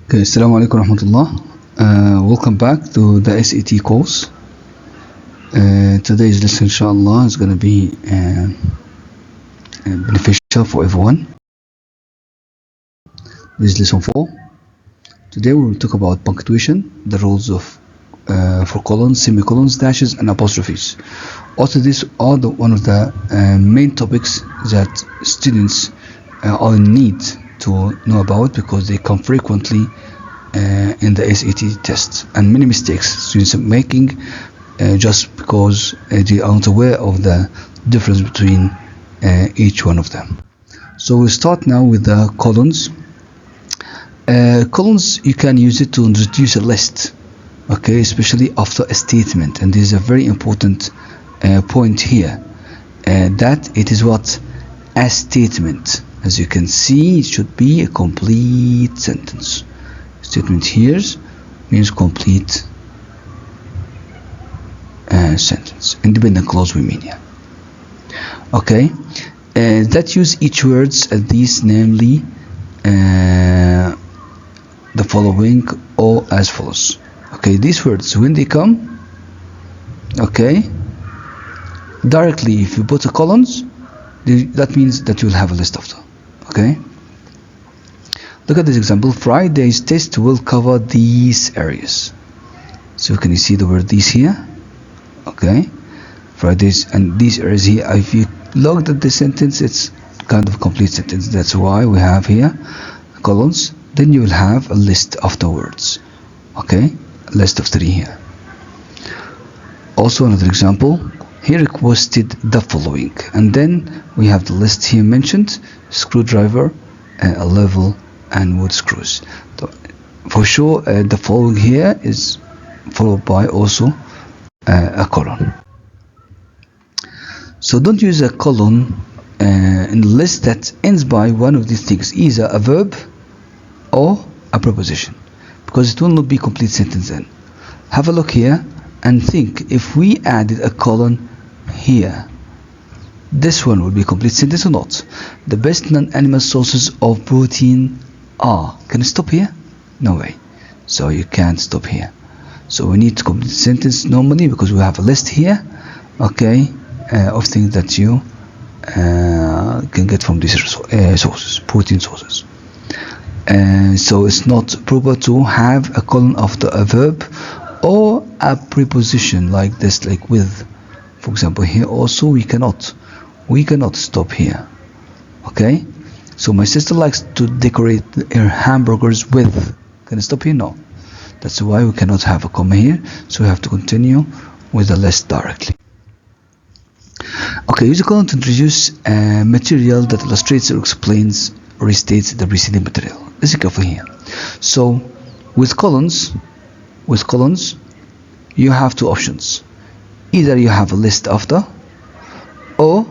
Okay, Assalamu alaikum warahmatullah. Welcome back to the SAT course. Today's lesson, inshallah, is going to be beneficial for everyone. This is lesson 4. Today we will talk about punctuation, the rules of for colons, semicolons, dashes, and apostrophes. Also, these are one of the main topics that students are in need to know about because they come frequently in the SAT test, and many mistakes students are making just because they aren't aware of the difference between each one of them. So we'll start now with the colons. Colons, you can use it to introduce a list, okay, especially after a statement, and this is a very important point here, that it is what? A statement. As you can see, it should be a complete sentence. Statement here means complete sentence. Independent clause we mean here. Okay, that use each words as these, namely the following or as follows. Okay, these words when they come, okay, directly if you put a colons, that means that you will have a list of them. Okay, look at this example. Friday's test will cover these areas. So can you see the word these here? Okay, Fridays and these areas here. If you looked at the sentence, it's kind of a complete sentence. That's why we have here colons. Then you will have a list of the words. Okay, a list of 3 here. Also another example. He requested the following, and then we have the list here mentioned: screwdriver, a level, and wood screws. So for sure, the following here is followed by also a colon. So don't use a colon in the list that ends by one of these things, either a verb or a preposition, because it will not be complete sentence then. Have a look here and think, if we added a colon here, this one will be complete sentence or not? The best non-animal sources of protein are. Can you stop here? No way. So you can't stop here. So we need to complete sentence normally because we have a list here, okay, of things that you can get from these sources, protein sources. So it's not proper to have a colon after a verb or a preposition like this, like with. For example, here also we cannot stop here. Okay, so my sister likes to decorate her hamburgers with. Can I stop here? No. That's why we cannot have a comma here, so we have to continue with the list directly. Okay, use a colon to introduce material that illustrates or explains or restates the preceding material. Let's be careful here. So with colons, you have 2 options. Either you have a list after, or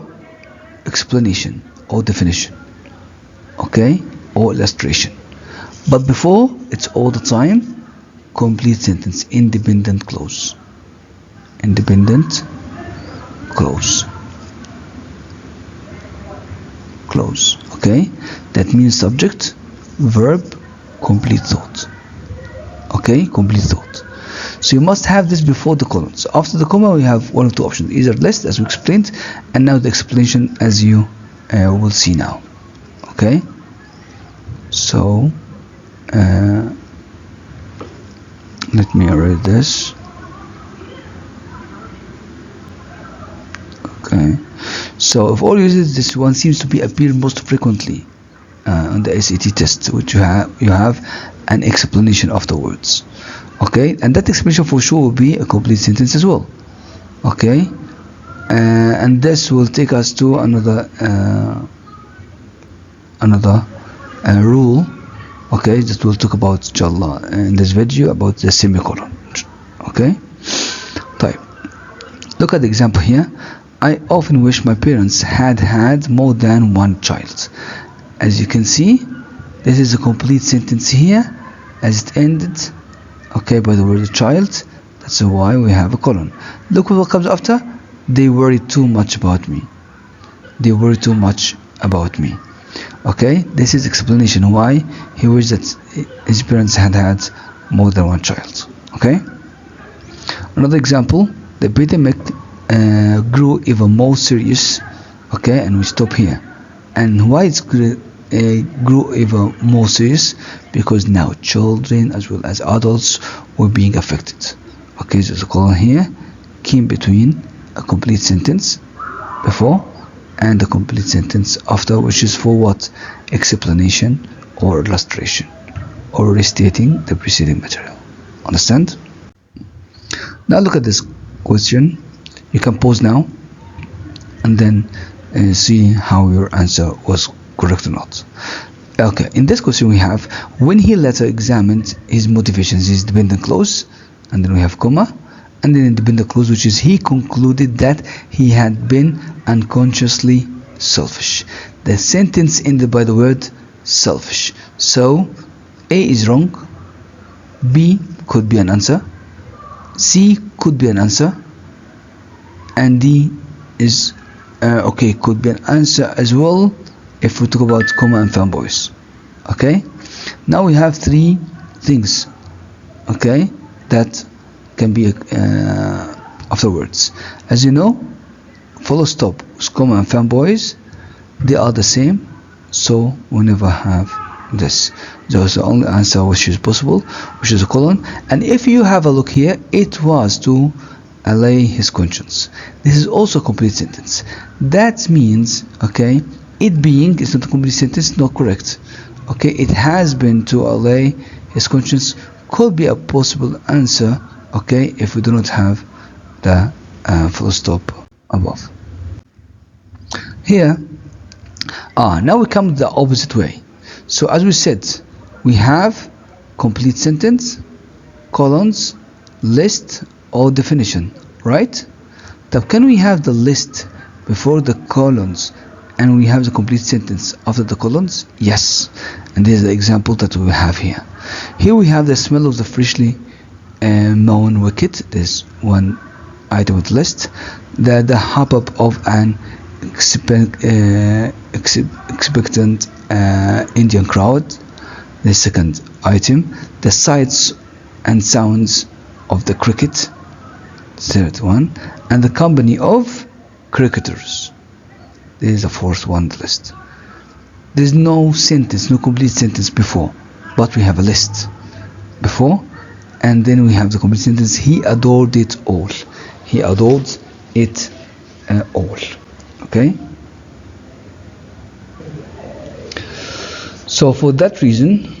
explanation or definition, okay, or illustration. But before, it's all the time complete sentence, independent clause. Independent clause. Okay, that means subject, verb, complete thought. Okay, complete thought. So you must have this before the colon. So after the comma, we have one of 2 options: either list, as we explained, and now the explanation, as you will see now. Okay, so let me erase this. Okay, so of all uses, this one seems to be appear most frequently on the SAT test, which you have an explanation afterwards. Okay, and that explanation for sure will be a complete sentence as well. Okay, and this will take us to another rule. Okay, that we'll talk about inshallah in this video, about the semicolon. Okay, type. Look at the example here. I often wish my parents had more than one child. As you can see, this is a complete sentence here, as it ended, okay, by the word child. That's why we have a colon. Look what comes after. They worry too much about me. Okay, this is explanation why he wished that his parents had more than one child. Okay, another example, the epidemic grew even more serious. Okay, and we stop here. And why it grew even more serious? Because now children as well as adults were being affected. Okay, so the colon here came between a complete sentence before and a complete sentence after, which is for what? Explanation or illustration or restating the preceding material. Understand? Now look at this question. You can pause now and then see how your answer was correct or not. Okay, in this question we have, when he later examined his motivations, his dependent clause, and then we have comma, and then independent clause, which is he concluded that he had been unconsciously selfish. The sentence ended by the word selfish. So A is wrong, B could be an answer, C could be an answer, and D is okay, could be an answer as well if we talk about comma and fanboys. Okay, now we have three things, okay, that can be afterwards. As you know, full stop, comma and fanboys, they are the same, so we never have this. That's the only answer which is possible, which is a colon. And if you have a look here, it was to allay his conscience. This is also a complete sentence. That means, okay, it being is not a complete sentence, not correct. Okay, it has been to allay his conscience could be a possible answer, okay, if we do not have the full stop above. Here, now we come the opposite way. So as we said, we have complete sentence, colons, list, or definition, right? Now can we have the list before the colons and we have the complete sentence after the colons? Yes, and this is the example that we have here. Here we have the smell of the freshly mown wicket. There's one item with list. The hop-up of an expectant Indian crowd. The second item, the sights and sounds of the cricket. Third one, and the company of cricketers. This is the fourth one on the list. There's no sentence, no complete sentence before, but we have a list before, and then we have the complete sentence. He adored it all. He adored it all. Okay. So for that reason,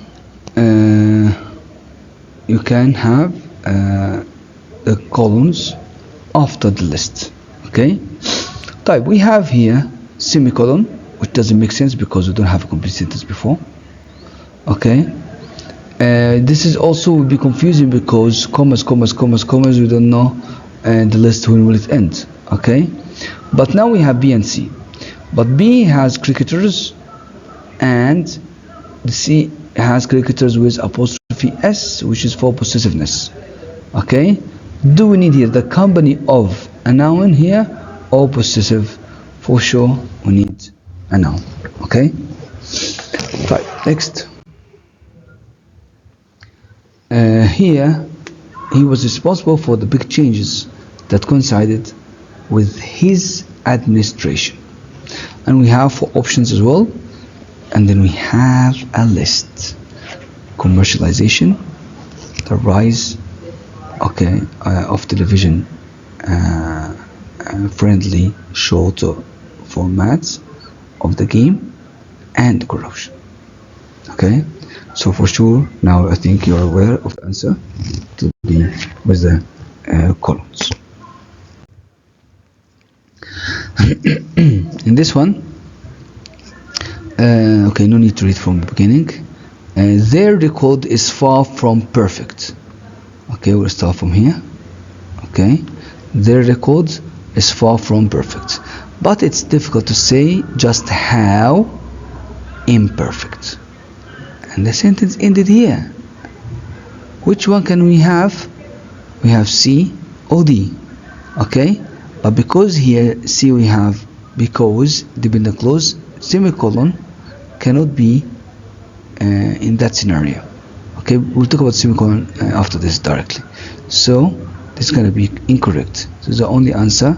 you can have the columns after the list. Okay. Type. We have here semicolon, which doesn't make sense because we don't have a complete sentence before. Okay. This is also will be confusing because commas, we don't know the list when will it end. Okay. But now we have B and C. But B has cricketers and the C has cricketers with apostrophe S, which is for possessiveness. Okay. Do we need here the company of a noun here or possessive? For sure we need a noun. Okay. Right. Next. Here he was responsible for the big changes that coincided with his administration, and we have 4 options as well, and then we have a list. Commercialization, the rise, okay, of television friendly short formats of the game, and corruption. Okay, so for sure now I think you're aware of the answer to be with the columns. In this one, okay, no need to read from the beginning. Their record is far from perfect. Okay, we'll start from here. Okay, their record is far from perfect, but it's difficult to say just how imperfect. And the sentence ended here. Which one can we have? We have C or D. Okay, but because here C we have because dependent clause, semicolon, cannot be in that scenario. Okay, we'll talk about semicolon after this directly. So this is going to be incorrect. So the only answer,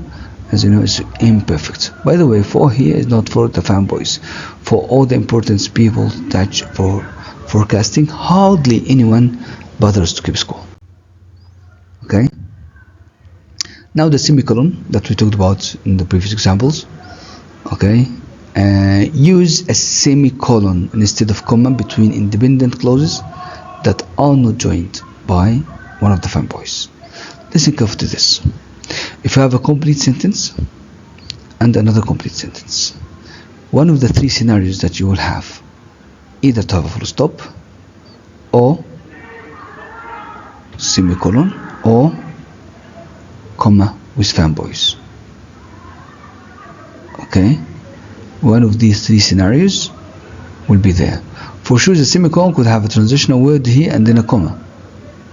as you know, is imperfect. By the way, for here is not for the fanboys. For all the important people touch for forecasting, hardly anyone bothers to keep score. Okay. Now the semicolon that we talked about in the previous examples. Okay. Use a semicolon instead of comma between independent clauses that are not joined by one of the fanboys. Listen carefully to this. If you have a complete sentence and another complete sentence, one of the three scenarios that you will have, either to have a full stop or semicolon or comma with fanboys. Okay, one of these three scenarios will be there. For sure the semicolon could have a transitional word here and then a comma,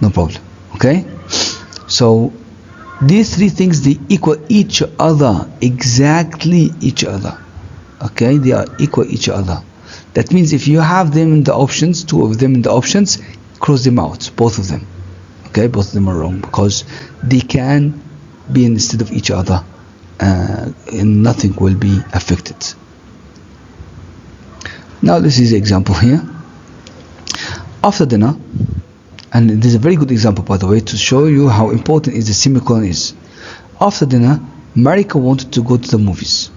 no problem. Okay, so these three things, they equal each other, exactly each other. Okay, they are equal each other. That means if you have them in the options, two of them in the options, cross them out, both of them. Okay, both of them are wrong because they can be instead of each other and nothing will be affected. Now this is the example here. After dinner, and this is a very good example by the way to show you how important is the semicolon is. After dinner, Marika wanted to go to the movies.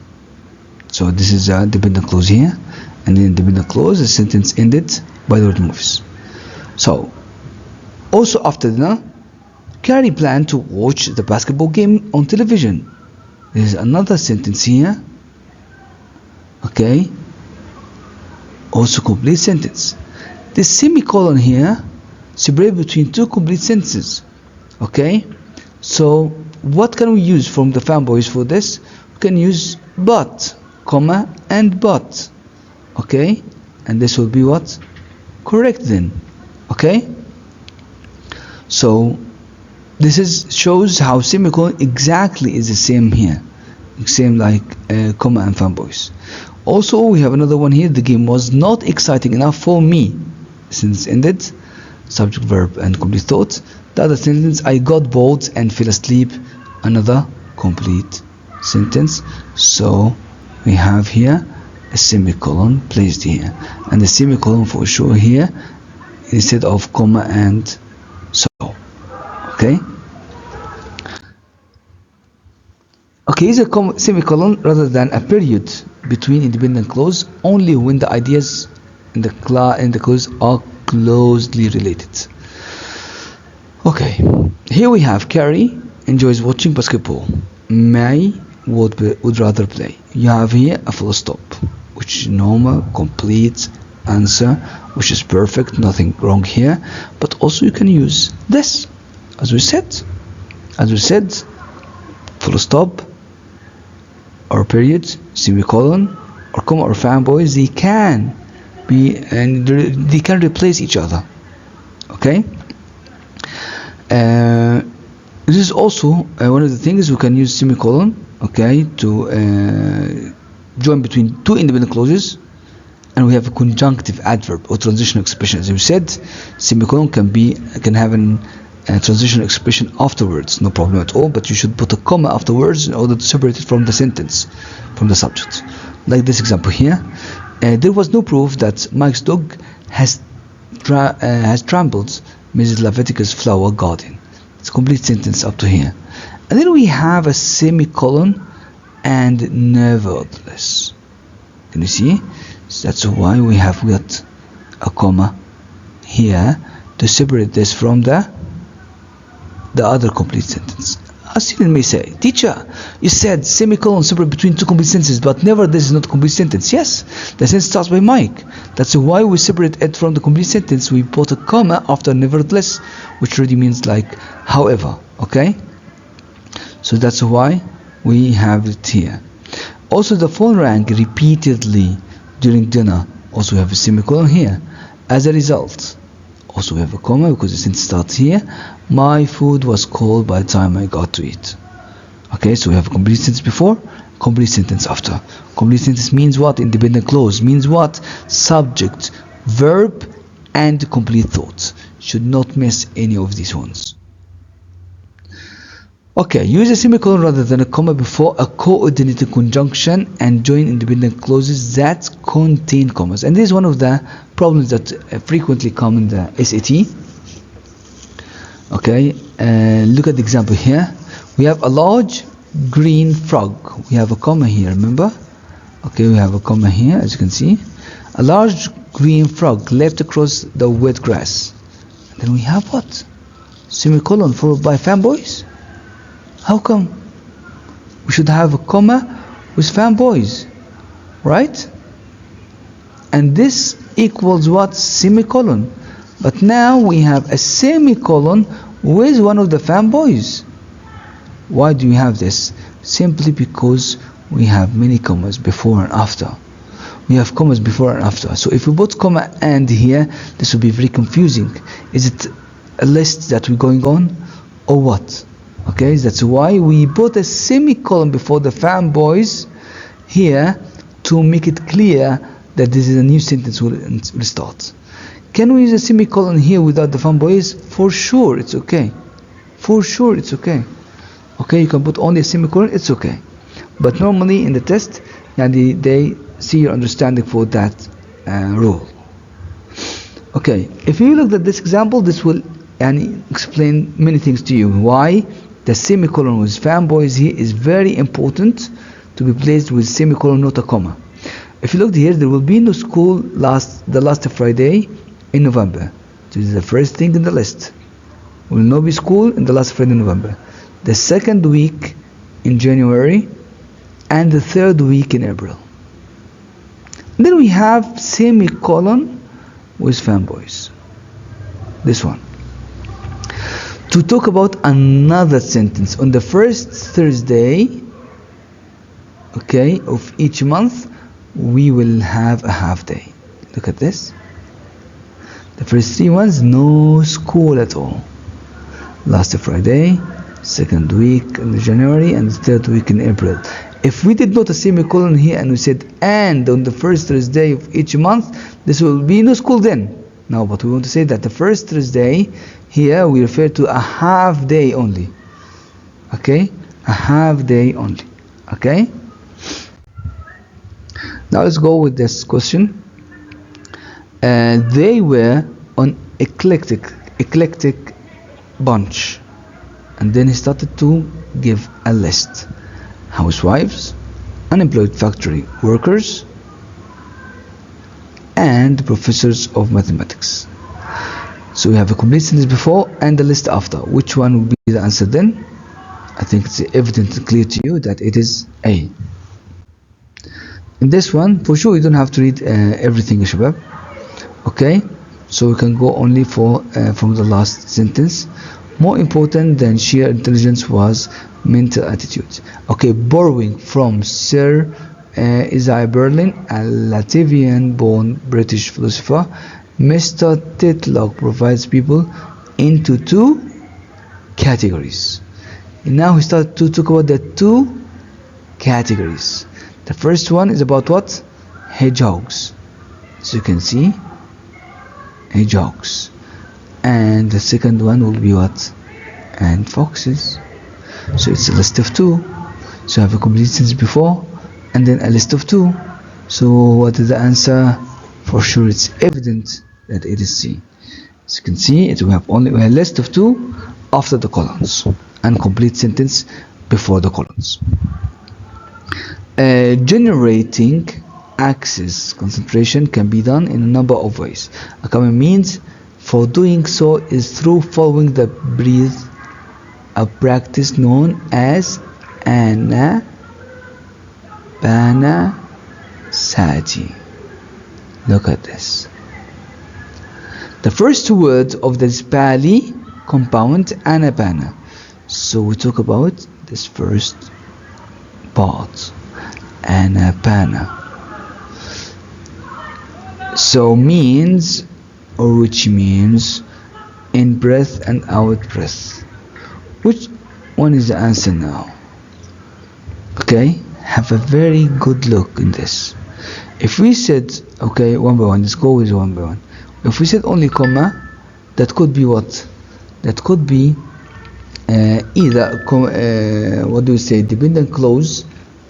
So this is a dependent clause here, and then dependent clause, the sentence ended by the word movies. So also after dinner, Carrie planned to watch the basketball game on television. There is another sentence here. Okay, also complete sentence. The semicolon here separate between two complete sentences. Okay, so what can we use from the fanboys for this? We can use but, comma, and but. Okay, and this will be what? Correct then. Okay, so this shows how semicolon exactly is the same here, same like comma and fanboys. Also we have another one here. The game was not exciting enough for me. Sentence ended, subject, verb, and complete thought. The other sentence, I got bored and fell asleep. Another complete sentence. So we have here a semicolon placed here, and the semicolon for sure here instead of comma and so. Okay. Okay, is a semicolon rather than a period between independent clause only when the ideas in the clause are closely related. Okay, here we have Carrie enjoys watching basketball. May would rather play. You have here a full stop, which is normal, complete answer, which is perfect, nothing wrong here. But also you can use this, as we said, full stop, or period, semicolon, or comma, or fanboys. They can be and they can replace each other. Okay. This is also one of the things we can use semicolon. Okay, to join between two independent clauses, and we have a conjunctive adverb or transitional expression. As we said, semicolon can have a transitional expression afterwards, no problem at all, but you should put a comma afterwards in order to separate it from the sentence, from the subject. Like this example here, there was no proof that Mike's dog has trampled Mrs. Lavetica's flower garden. It's a complete sentence up to here. And then we have a semicolon and nevertheless. Can you see? So that's why we have got a comma here to separate this from the other complete sentence. A student may say, teacher, you said semicolon separate between two complete sentences, but nevertheless is not a complete sentence. Yes, the sentence starts by Mike. That's why we separate it from the complete sentence. We put a comma after nevertheless, which really means like however. Okay, so that's why we have it here. Also, the phone rang repeatedly during dinner. Also, we have a semicolon here. As a result, also we have a comma because the sentence starts here. My food was cold by the time I got to it. Okay, so we have a complete sentence before, complete sentence after. Complete sentence means what? Independent clause means what? Subject, verb, and complete thought. Should not miss any of these ones. Okay, use a semicolon rather than a comma before a coordinated conjunction and join independent clauses that contain commas. And this is one of the problems that frequently come in the SAT. Okay, look at the example here. We have a large green frog. We have a comma here, remember? Okay, we have a comma here, as you can see. A large green frog leapt across the wet grass. And then we have what? Semicolon followed by fanboys? How come? We should have a comma with fanboys, right? And this equals what? Semicolon. But now we have a semicolon with one of the fanboys. Why do we have this? Simply because we have many commas before and after. We have commas before and after. So if we put comma and here, this will be very confusing. Is it a list that we're going on or what? Okay, that's why we put a semicolon before the fanboys here to make it clear that this is a new sentence will start. Can we use a semicolon here without the fanboys? For sure, it's okay. For sure, it's okay. Okay, you can put only a semicolon, it's okay. But normally in the test, they see your understanding for that rule. Okay, if you look at this example, this will explain many things to you. Why the semicolon with fanboys here is very important to be placed with semicolon, not a comma. If you look here, there will be no school the last Friday in November. This is the first thing in the list. Will not be school in the last Friday in November. The second week in January and the third week in April. And then we have semicolon with fanboys. This one. To talk about another sentence, on the first Thursday, okay, of each month, we will have a half day. Look at this. The first 3 months, no school at all. Last Friday, second week in January, and third week in April. If we did not a semicolon here and we said and on the first Thursday of each month, this will be no school then. No, but we want to say that the first Thursday here we refer to a half day only. Okay, a half day only. Okay. Now let's go with this question. They were an eclectic bunch, and then he started to give a list: housewives, unemployed factory workers, and professors of mathematics. So we have a complete sentence before and the list after. Which one will be the answer then? I think it's evident and clear to you that it is A. In this one, for sure, you don't have to read everything, Shabab. Okay, so we can go only for from the last sentence. More important than sheer intelligence was mental attitude. Okay, borrowing from Sir Isaiah Berlin, a Latvian-born British philosopher, Mr. Titlock provides people into 2 categories. And now we start to talk about the 2 categories. The first one is about what? Hedgehogs. So you can see hedgehogs. And the second one will be what? And foxes. So it's a list of 2. So I have a complete sentence before and then a list of 2. So what is the answer? For sure it's evident that it is C. As you can see, we have only a list of 2 after the colons and complete sentence before the colons. Generating access concentration can be done in a number of ways. A common means for doing so is through following the breath, a practice known as Anapana Sati. Look at this. The first 2 words of this Pali compound Anapana. So we talk about this first part. Anapana. So means, or which means in breath and out breath. Which one is the answer now? Okay, have a very good look in this. If we said, okay, one by one, let's go with one by one. If we said only comma, that could be what? That could be either what do we say, dependent clause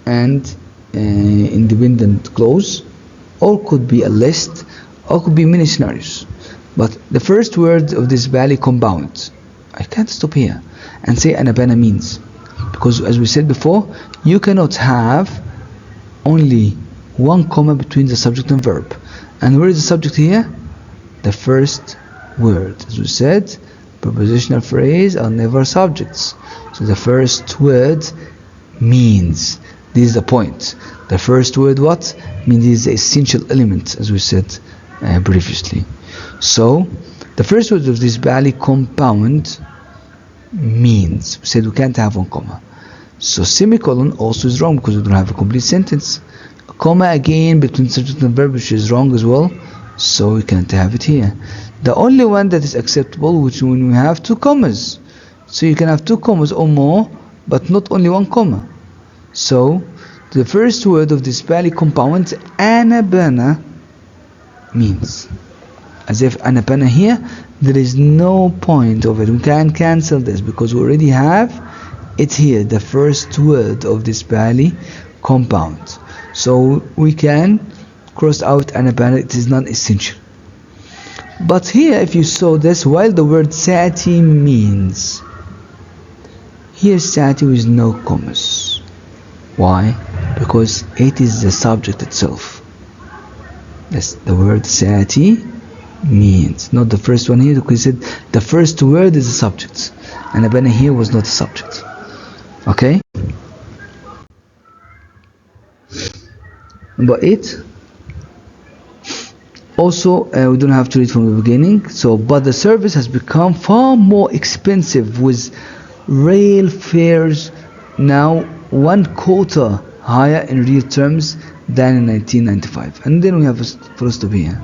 and independent clause, or could be a list, or could be many scenarios. But the first word of this valley compound, I can't stop here and say anabana means, because as we said before, you cannot have only one comma between the subject and verb. And where is the subject here? The first word. As we said, prepositional phrase are never subjects. So the first word means. This is the point. The first word what? Means this is the essential element, as we said previously. So the first word of this valley compound means. We said we can't have one comma. So semicolon also is wrong because we don't have a complete sentence. A comma again between subject and verb, which is wrong as well. So we can't have it here. The only one that is acceptable, which when we have two commas. So you can have two commas or more, but not only one comma. So the first word of this valley compound, anabana, means. As if anabana here, there is no point of it. We can cancel this because we already have it here, the first word of this valley compound. So we can cross out anabana, it is non-essential. But here, if you saw this, while the word sati means, here sati with no commas. Why? Because it is the subject itself. Yes, the word sati means, not the first one here, because it said the first word is the subject. Anabana here was not a subject. Okay? Number 8. Also, we don't have to read from the beginning. So, but the service has become far more expensive with rail fares now 1/4 higher in real terms than in 1995. And then we have a full stop here.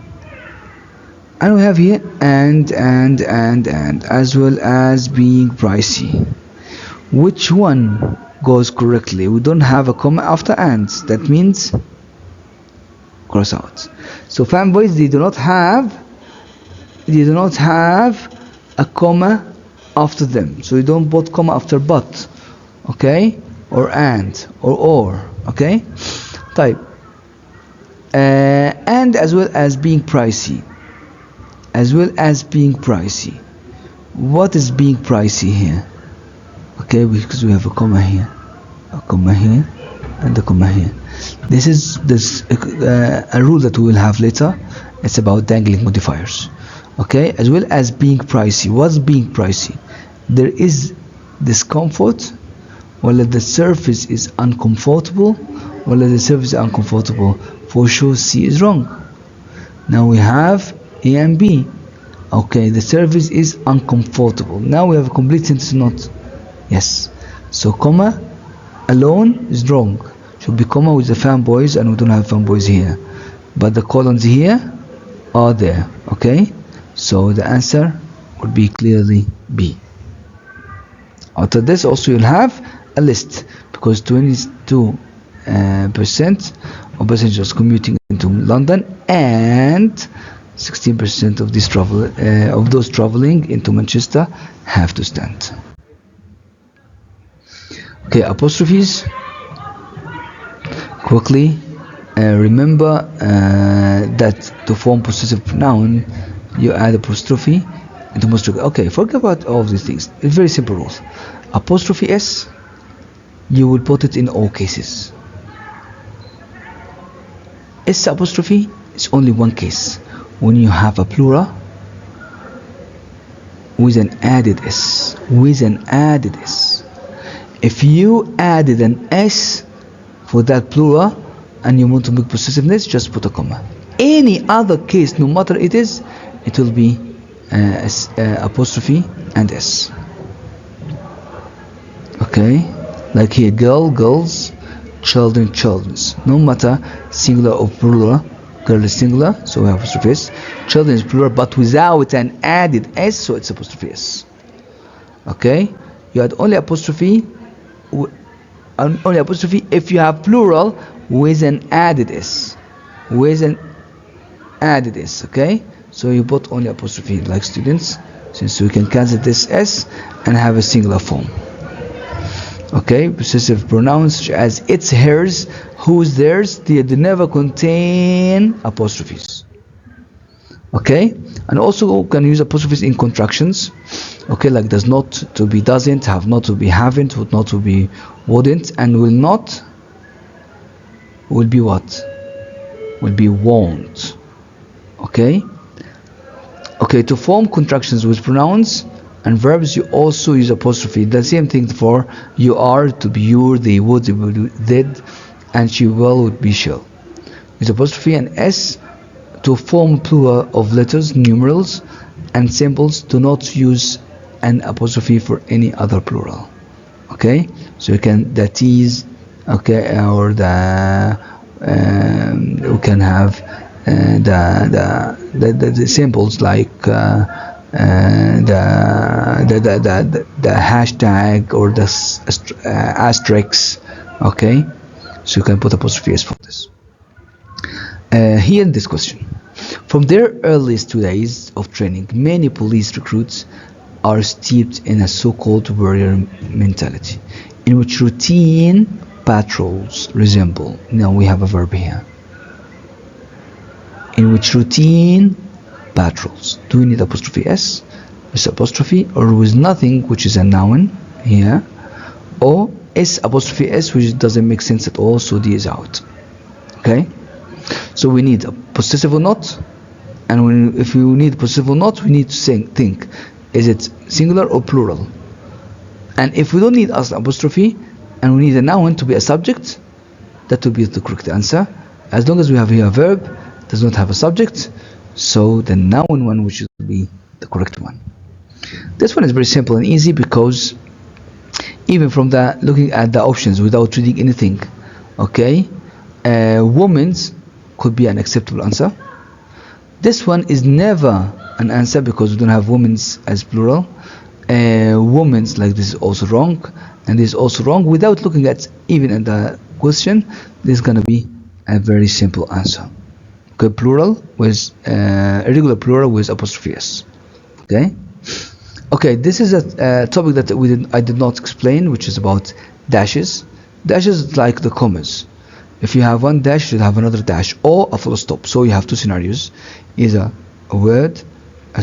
And we have here and, as well as being pricey. Which one goes correctly? We don't have a comma after and. That means cross out. So fanboys, they do not have a comma after them. So you don't put comma after but, okay, or and or okay. Type and as well as being pricey. As well as being pricey. What is being pricey here? Okay, because we have a comma here, and a comma here. This is a rule that we will have later. It's about dangling modifiers. Okay, as well as being pricey. What's being pricey? There is discomfort, while the surface is uncomfortable. While the surface is uncomfortable, for sure C is wrong. Now we have A and B. Okay, the surface is uncomfortable. Now we have a complete sentence, not. Yes. So comma alone is wrong. Should be comma with the fanboys, and we don't have fanboys here. But the colons here are there. Okay? So the answer would be clearly B. After this also you'll have a list, because 22% of passengers commuting into London and 16% of those traveling into Manchester have to stand. Okay, apostrophes. Quickly, remember that to form possessive noun, you add apostrophe into apostrophe. Okay, forget about all of these things. It's very simple rules. Apostrophe S, you will put it in all cases. S apostrophe is only one case, when you have a plural with an added S. If you added an S for that plural and you want to make possessiveness, just put a comma. Any other case, no matter it is, it will be apostrophe and S. Okay, like here, girl, girls, children, children's. No matter singular or plural, girl is singular, so we have apostrophe S. Children is plural, but without an added S, so it's apostrophe S. Okay, you add only apostrophe only apostrophe if you have plural with an added s, with an added s. Okay, so you put only apostrophe like students, since we can cancel this s and have a singular form. Okay, possessive pronouns such as it's, hers, whose, theirs, they do never contain apostrophes. Okay, and also can use apostrophes in contractions. Okay, like does not to be doesn't, have not to be haven't, would not to be wouldn't, and will not will be what? Will be won't. Okay, okay, to form contractions with pronouns and verbs you also use apostrophe. The same thing for you are, to be your, they would, they would, did, and she will would be shall. Use apostrophe and s to form plural of letters, numerals, and symbols. Do not use an apostrophe for any other plural. Okay, so you can the t's, okay, or the we can have the symbols like the hashtag or the asterisk. Okay, so you can put apostrophe s for this. Here in this question, from their earliest 2 days of training, many police recruits are steeped in a so-called warrior mentality, in which routine patrols resemble. Now we have a verb here. In which routine patrols. Do we need apostrophe s, with apostrophe, or with nothing, which is a noun here, or s apostrophe s, which doesn't make sense at all, so d is out. Okay, so we need a possessive or not, and if we need possessive or not, we need to think, is it singular or plural? And if we don't need an apostrophe and we need a noun to be a subject, that will be the correct answer. As long as we have here a verb does not have a subject, so the noun one which should be the correct one. This one is very simple and easy, because even from the looking at the options without reading anything, okay, women's could be an acceptable answer. This one is never an answer because we don't have women's as plural. Women's, like this, is also wrong, and this is also wrong. Without looking at even at the question, this is gonna be a very simple answer. Okay, plural with irregular plural with apostrophe s. Okay, okay. This is a topic that I did not explain, which is about dashes. Dashes is like the commas. If you have one dash, you should have another dash or a full stop. So you have two scenarios: either a word,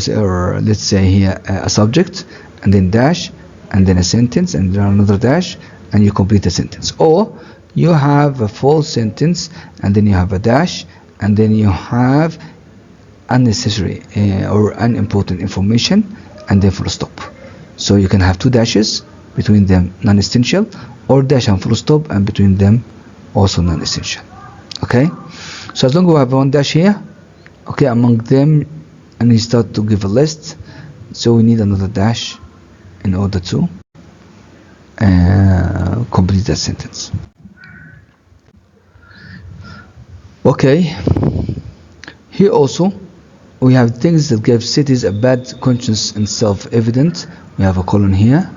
or let's say here a subject, and then dash, and then a sentence, and then another dash, and you complete a sentence. Or you have a full sentence, and then you have a dash, and then you have unnecessary or unimportant information, and then full stop. So you can have two dashes, between them non-essential, or dash and full stop, and between them also non-essential. Okay, so as long as we have one dash here, okay, among them, and we start to give a list, so we need another dash in order to complete that sentence. Okay, here also we have things that give cities a bad conscience and self-evident. We have a colon here.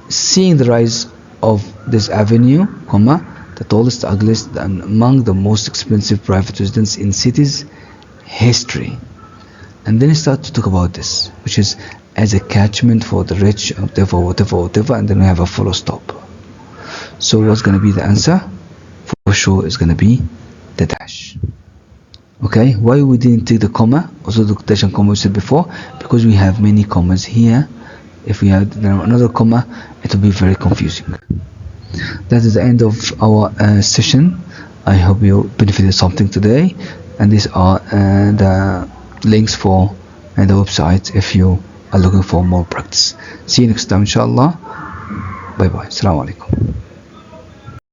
Seeing the rise of this avenue, comma, the tallest, ugliest, and among the most expensive private residence in cities history. And then he starts to talk about this, which is as a catchment for the rich, whatever, whatever, whatever, and then we have a full stop. So what's going to be the answer? For sure is going to be the dash. Okay, why we didn't take the comma, also the dash and comma we said before, because we have many commas here. If we had another comma, it will be very confusing. That is the end of our session. I hope you benefited something today, and these are the links for the website if you are looking for more practice. See you next time, inshallah. Bye bye. Assalamu alaikum.